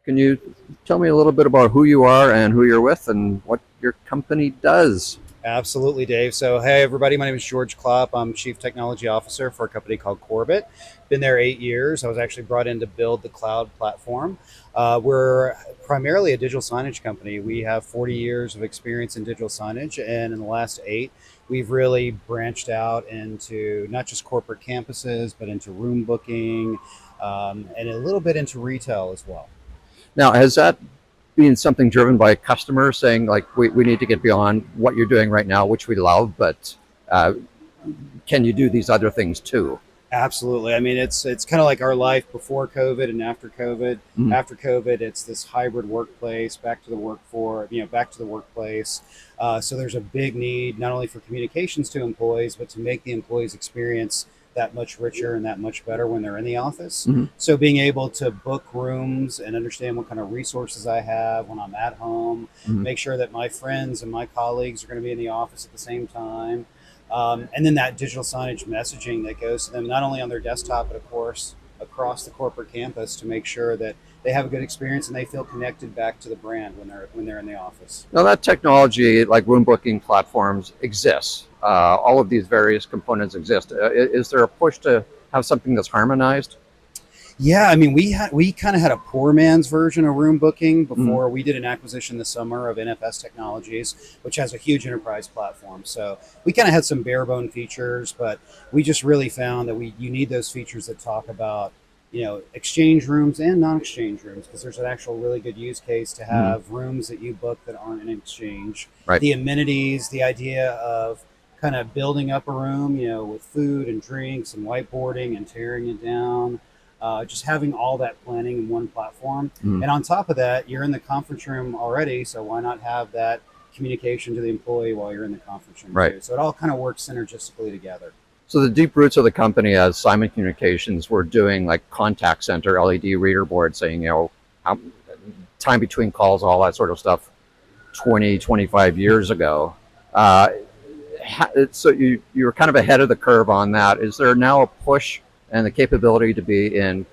Can you tell me a little bit about who you are and who you're with and what your company does? Absolutely, Dave. So, hey, everybody. My name is George Clopp. I'm Chief Technology Officer for a company called Korbyt. Been there 8 years. I was actually brought in to build the cloud platform. We're primarily a digital signage company. We have 40 years of experience in digital signage, and in the last eight, we've really branched out into not just corporate campuses, but into room booking and a little bit into retail as well. Now, has that been something driven by customers saying, like, we need to get beyond what you're doing right now, which we love, but uh, can you do these other things too? Absolutely. I mean, it's kind of like our life before COVID and after COVID. Mhm. After COVID, it's this hybrid workplace, back to the back to the workplace. So there's a big need not only for communications to employees, but to make the employees' experience that much richer and that much better when they're in the office. Mhm. So being able to book rooms and understand what kind of resources I have when I'm at home, Mhm. make sure that my friends and my colleagues are going to be in the office at the same time, and then that digital signage messaging that goes to them not only on their desktop, but of course across the corporate campus to make sure that they have a good experience and they feel connected back to the brand when they're in the office. Now, that technology, like room booking platforms, exists. All of these various components exist. Is there a push to have something that's harmonized? Yeah, I mean, we kind of had a poor man's version of room booking Mhm. before we did an acquisition this summer of NFS Technologies, which has a huge enterprise platform. So we kind of had some bare bone features, but we just really found that we you need those features that talk about exchange rooms and non-exchange rooms, because there's an actual really good use case to Mhm. have rooms that you book that aren't in exchange. Right. The amenities, the idea of kind of building up a room, with food and drinks and whiteboarding and tearing it down, just having all that planning in one platform. Mhm. And on top of that, you're in the conference room already, so why not have that communication to the employee while you're in the conference room Right. too? So it all kind of works synergistically together. So the deep roots of the company, as Simon Communications, were doing like contact center LED reader boards, saying, how, time between calls, all that sort of stuff, 20, 25 years ago. Uh, so you were kind of ahead of the curve on that. Is there now a push and the capability to be in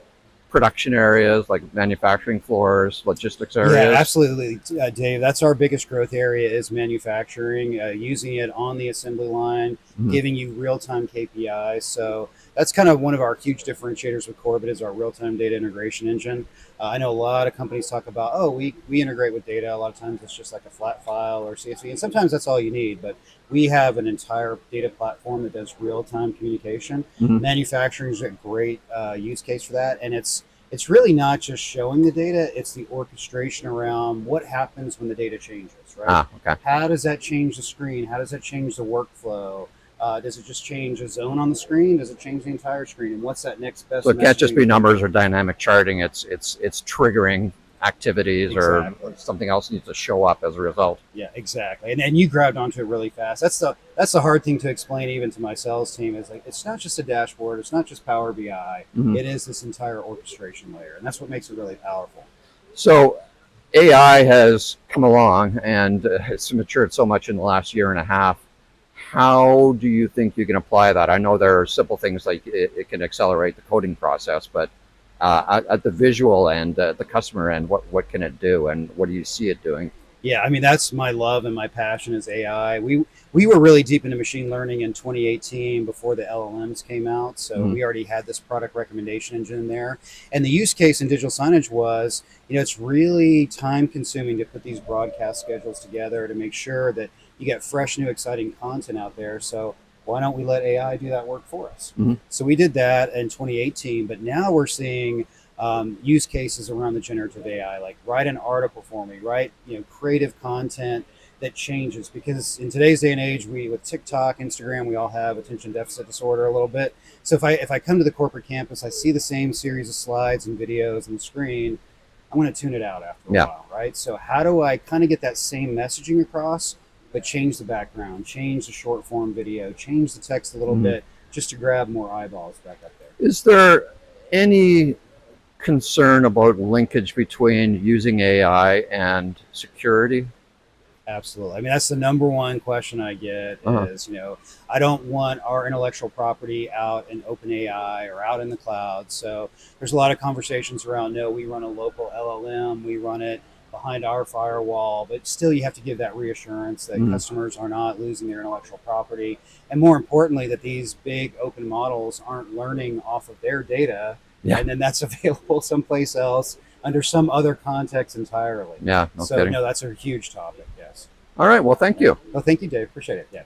production areas like manufacturing floors, logistics Yeah, areas? absolutely, Dave. That's our biggest growth area is manufacturing, using it on the assembly line, Mhm. giving you real-time KPIs. So that's kind of one of our huge differentiators with Corbett is our real-time data integration engine. I know a lot of companies talk about, oh, we integrate with data. A lot of times it's just like a flat file or CSV, and sometimes that's all you need. But we have an entire data platform that does real-time communication. Mhm. Manufacturing is a great use case for that, and it's really not just showing the data, it's the orchestration around what happens when the data changes, right? Okay. How does that change the screen? How does that change the workflow? Does it just change a zone on the screen? Does it change the entire screen? And what's that next So best it can't just messaging be we can numbers do? or dynamic charting. It's triggering activities or Exactly. something else needs to show up as a result. Yeah, exactly. And you grabbed onto it really fast. That's the hard thing to explain even to my sales team is like it's not just a dashboard, it's not just Power BI. Mhm. It is this entire orchestration layer, and that's what makes it really powerful. So AI has come along and it's matured so much in the last year and a half. How do you think you can apply that? I know there are simple things like it can accelerate the coding process, but at the visual end, the customer end, what can it do, and what do you see it doing? Yeah, I mean that's my love and my passion is AI. We were really deep into machine learning in 2018 before the LLMs came out, so Mhm. we already had this product recommendation engine in there. And the use case in digital signage was, it's really time consuming to put these broadcast schedules together to make sure that you get fresh, new, exciting content out there. So why don't we let AI do that work for us? Mhm. So we did that in 2018, but now we're seeing use cases around the generative AI, like write an article for me, write creative content that changes. Because in today's day and age, we with TikTok, Instagram, we all have attention deficit disorder a little bit. So if I come to the corporate campus, I see the same series of slides and videos on the screen, I'm going to tune it out after a Yeah. while, right? So how do I kind of get that same messaging across, but change the background, change the short form video, change the text a little Mhm. bit, just to grab more eyeballs back up there? Is there any concern about linkage between using AI and security? Absolutely. I mean, that's the number one question I get Uh-huh. is, I don't want our intellectual property out in OpenAI or out in the cloud. So there's a lot of conversations around, no, we run a local LLM, we run it behind our firewall, but still you have to give that reassurance that Mhm. customers are not losing their intellectual property. And more importantly, that these big open models aren't learning off of their data Yeah. and then that's available someplace else under some other context entirely. Yeah. No So kidding. no, that's a huge topic. Yes. All right. Well, thank you. Well, thank you, Dave. Appreciate it. Yeah.